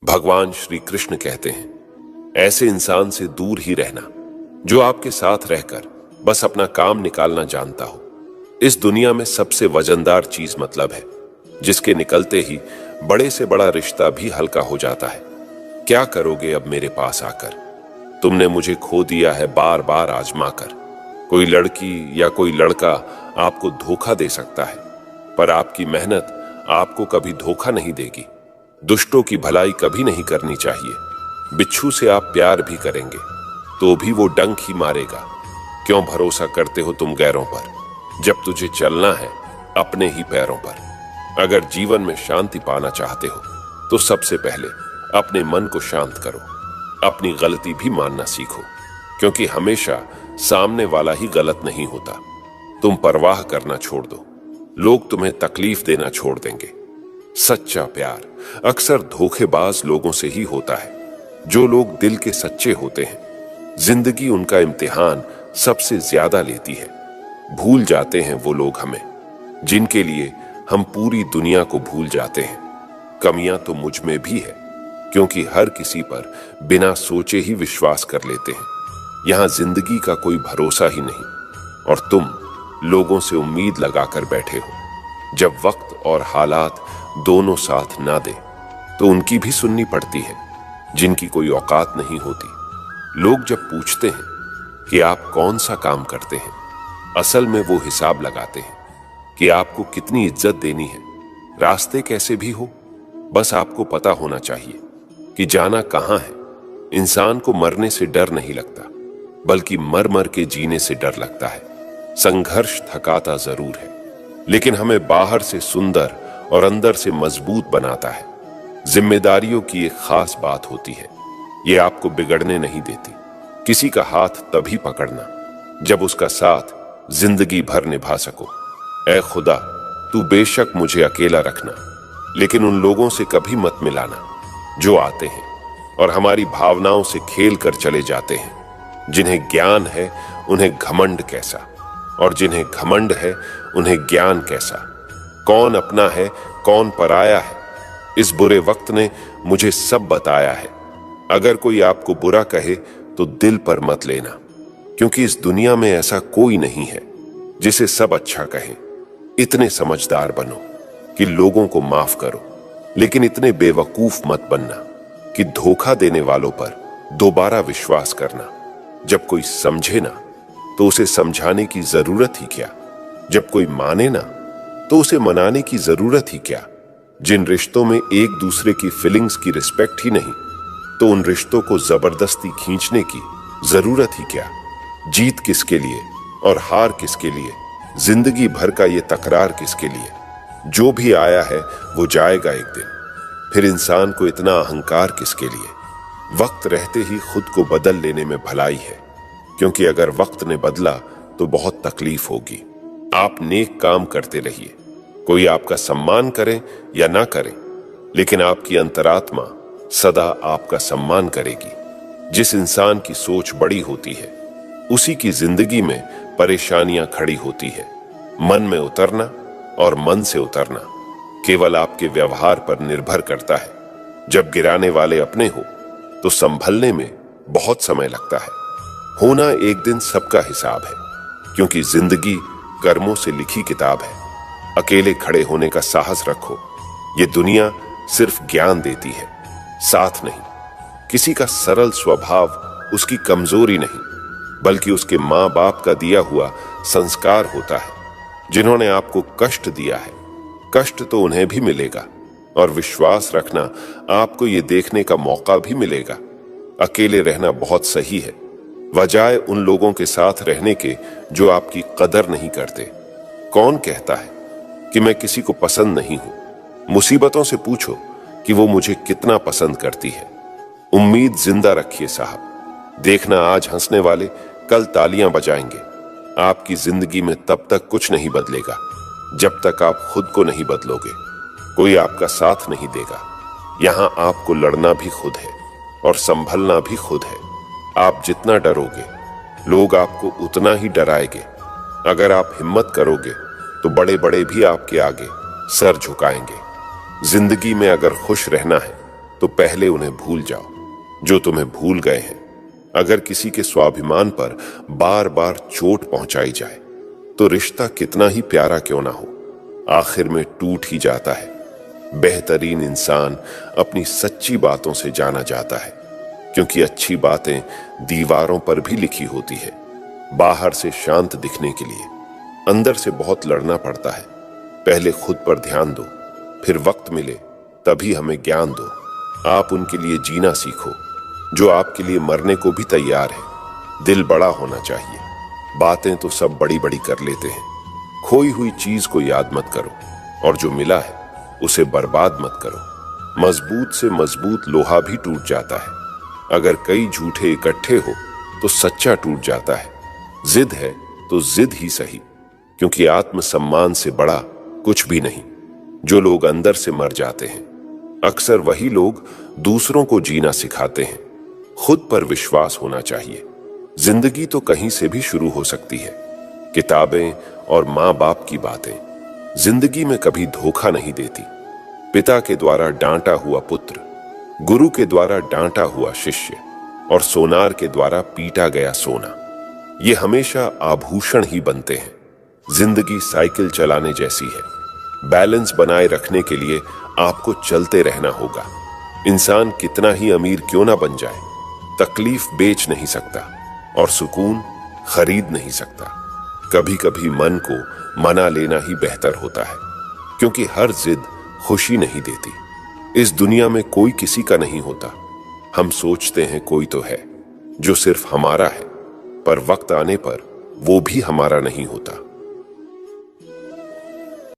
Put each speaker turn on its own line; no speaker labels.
भगवान श्री कृष्ण कहते हैं, ऐसे इंसान से दूर ही रहना जो आपके साथ रहकर बस अपना काम निकालना जानता हो। इस दुनिया में सबसे वजनदार चीज मतलब है, जिसके निकलते ही बड़े से बड़ा रिश्ता भी हल्का हो जाता है। क्या करोगे अब मेरे पास आकर? तुमने मुझे खो दिया है बार बार आजमा कर। कोई लड़की या कोई लड़का आपको धोखा दे सकता है, पर आपकी मेहनत आपको कभी धोखा नहीं देगी। दुष्टों की भलाई कभी नहीं करनी चाहिए। बिच्छू से आप प्यार भी करेंगे तो भी वो डंक ही मारेगा। क्यों भरोसा करते हो तुम गैरों पर, जब तुझे चलना है अपने ही पैरों पर। अगर जीवन में शांति पाना चाहते हो तो सबसे पहले अपने मन को शांत करो। अपनी गलती भी मानना सीखो, क्योंकि हमेशा सामने वाला ही गलत नहीं होता। तुम परवाह करना छोड़ दो, लोग तुम्हें तकलीफ देना छोड़ देंगे। सच्चा प्यार अक्सर धोखेबाज लोगों से ही होता है। जो लोग दिल के सच्चे होते हैं, जिंदगी उनका इम्तिहान सबसे ज्यादा लेती है। भूल जाते हैं वो लोग हमें, जिनके लिए हम पूरी दुनिया को भूल जाते हैं। कमियां तो मुझ में भी है, क्योंकि हर किसी पर बिना सोचे ही विश्वास कर लेते हैं। यहां जिंदगी का कोई भरोसा ही नहीं, और तुम लोगों से उम्मीद लगाकर बैठे हो। जब वक्त और हालात दोनों साथ ना दे तो उनकी भी सुननी पड़ती है, जिनकी कोई औकात नहीं होती। लोग जब पूछते हैं कि आप कौन सा काम करते हैं, असल में वो हिसाब लगाते हैं कि आपको कितनी इज्जत देनी है। रास्ते कैसे भी हो, बस आपको पता होना चाहिए कि जाना कहां है। इंसान को मरने से डर नहीं लगता, बल्कि मर मर के जीने से डर लगता है। संघर्ष थकाता जरूर है, लेकिन हमें बाहर से सुंदर और अंदर से मजबूत बनाता है। जिम्मेदारियों की एक खास बात होती है, ये आपको बिगड़ने नहीं देती। किसी का हाथ तभी पकड़ना जब उसका साथ जिंदगी भर निभा सको। ऐ खुदा, तू बेशक मुझे अकेला रखना, लेकिन उन लोगों से कभी मत मिलाना जो आते हैं और हमारी भावनाओं से खेल कर चले जाते हैं। जिन्हें ज्ञान है उन्हें घमंड कैसा, और जिन्हें घमंड है उन्हें ज्ञान कैसा। कौन अपना है कौन पराया है, इस बुरे वक्त ने मुझे सब बताया है। अगर कोई आपको बुरा कहे तो दिल पर मत लेना, क्योंकि इस दुनिया में ऐसा कोई नहीं है जिसे सब अच्छा कहें। इतने समझदार बनो कि लोगों को माफ करो, लेकिन इतने बेवकूफ मत बनना कि धोखा देने वालों पर दोबारा विश्वास करना। जब कोई समझे ना तो उसे समझाने की जरूरत ही क्या। जब कोई माने ना तो उसे मनाने की जरूरत ही क्या। जिन रिश्तों में एक दूसरे की फीलिंग्स की रिस्पेक्ट ही नहीं, तो उन रिश्तों को जबरदस्ती खींचने की जरूरत ही क्या। जीत किसके लिए और हार किसके लिए, जिंदगी भर का ये तकरार किसके लिए। जो भी आया है वो जाएगा एक दिन, फिर इंसान को इतना अहंकार किसके लिए। वक्त रहते ही खुद को बदल लेने में भलाई है, क्योंकि अगर वक्त ने बदला तो बहुत तकलीफ होगी। आप नेक काम करते रहिए, कोई आपका सम्मान करे या ना करे, लेकिन आपकी अंतरात्मा सदा आपका सम्मान करेगी। जिस इंसान की सोच बड़ी होती है, उसी की जिंदगी में परेशानियां खड़ी होती है। मन में उतरना और मन से उतरना केवल आपके व्यवहार पर निर्भर करता है। जब गिराने वाले अपने हो तो संभलने में बहुत समय लगता है। होना एक दिन सबका हिसाब है, क्योंकि जिंदगी कर्मों से लिखी किताब है। अकेले खड़े होने का साहस रखो। ये दुनिया सिर्फ ज्ञान देती है, साथ नहीं। किसी का सरल स्वभाव उसकी कमजोरी नहीं, बल्कि उसके माँ बाप का दिया हुआ संस्कार होता है। जिन्होंने आपको कष्ट दिया है, कष्ट तो उन्हें भी मिलेगा, और विश्वास रखना आपको ये देखने का मौका भी मिलेगा। अकेले रहना बहुत सही है, बजाय उन लोगों के साथ रहने के जो आपकी कदर नहीं करते। कौन कहता है कि मैं किसी को पसंद नहीं हूं? मुसीबतों से पूछो कि वो मुझे कितना पसंद करती है। उम्मीद जिंदा रखिए साहब, देखना आज हंसने वाले कल तालियां बजाएंगे। आपकी जिंदगी में तब तक कुछ नहीं बदलेगा जब तक आप खुद को नहीं बदलोगे। कोई आपका साथ नहीं देगा। यहां आपको लड़ना भी खुद है और संभलना भी खुद है। आप जितना डरोगे, लोग आपको उतना ही डराएंगे। अगर आप हिम्मत करोगे तो बड़े बड़े भी आपके आगे सर झुकाएंगे। जिंदगी में अगर खुश रहना है तो पहले उन्हें भूल जाओ जो तुम्हें भूल गए हैं। अगर किसी के स्वाभिमान पर बार बार चोट पहुंचाई जाए तो रिश्ता कितना ही प्यारा क्यों ना हो, आखिर में टूट ही जाता है। बेहतरीन इंसान अपनी सच्ची बातों से जाना जाता है, क्योंकि अच्छी बातें दीवारों पर भी लिखी होती है। बाहर से शांत दिखने के लिए अंदर से बहुत लड़ना पड़ता है। पहले खुद पर ध्यान दो, फिर वक्त मिले तभी हमें ज्ञान दो। आप उनके लिए जीना सीखो जो आपके लिए मरने को भी तैयार है। दिल बड़ा होना चाहिए। बातें तो सब बड़ी बड़ी कर लेते हैं। खोई हुई चीज को याद मत करो, और जो मिला है उसे बर्बाद मत करो। मजबूत से मजबूत लोहा भी टूट जाता है। अगर कई झूठे इकट्ठे हो तो सच्चा टूट जाता है। जिद है तो जिद ही सही, क्योंकि आत्मसम्मान से बड़ा कुछ भी नहीं। जो लोग अंदर से मर जाते हैं अक्सर वही लोग दूसरों को जीना सिखाते हैं। खुद पर विश्वास होना चाहिए। जिंदगी तो कहीं से भी शुरू हो सकती है। किताबें और माँ बाप की बातें जिंदगी में कभी धोखा नहीं देती। पिता के द्वारा डांटा हुआ पुत्र, गुरु के द्वारा डांटा हुआ शिष्य, और सोनार के द्वारा पीटा गया सोना, ये हमेशा आभूषण ही बनते हैं। जिंदगी साइकिल चलाने जैसी है। बैलेंस बनाए रखने के लिए आपको चलते रहना होगा। इंसान कितना ही अमीर क्यों ना बन जाए, तकलीफ बेच नहीं सकता और सुकून खरीद नहीं सकता। कभी कभी मन को मना लेना ही बेहतर होता है, क्योंकि हर जिद खुशी नहीं देती। इस दुनिया में कोई किसी का नहीं होता। हम सोचते हैं कोई तो है जो सिर्फ हमारा है, पर वक्त आने पर वो भी हमारा नहीं होता।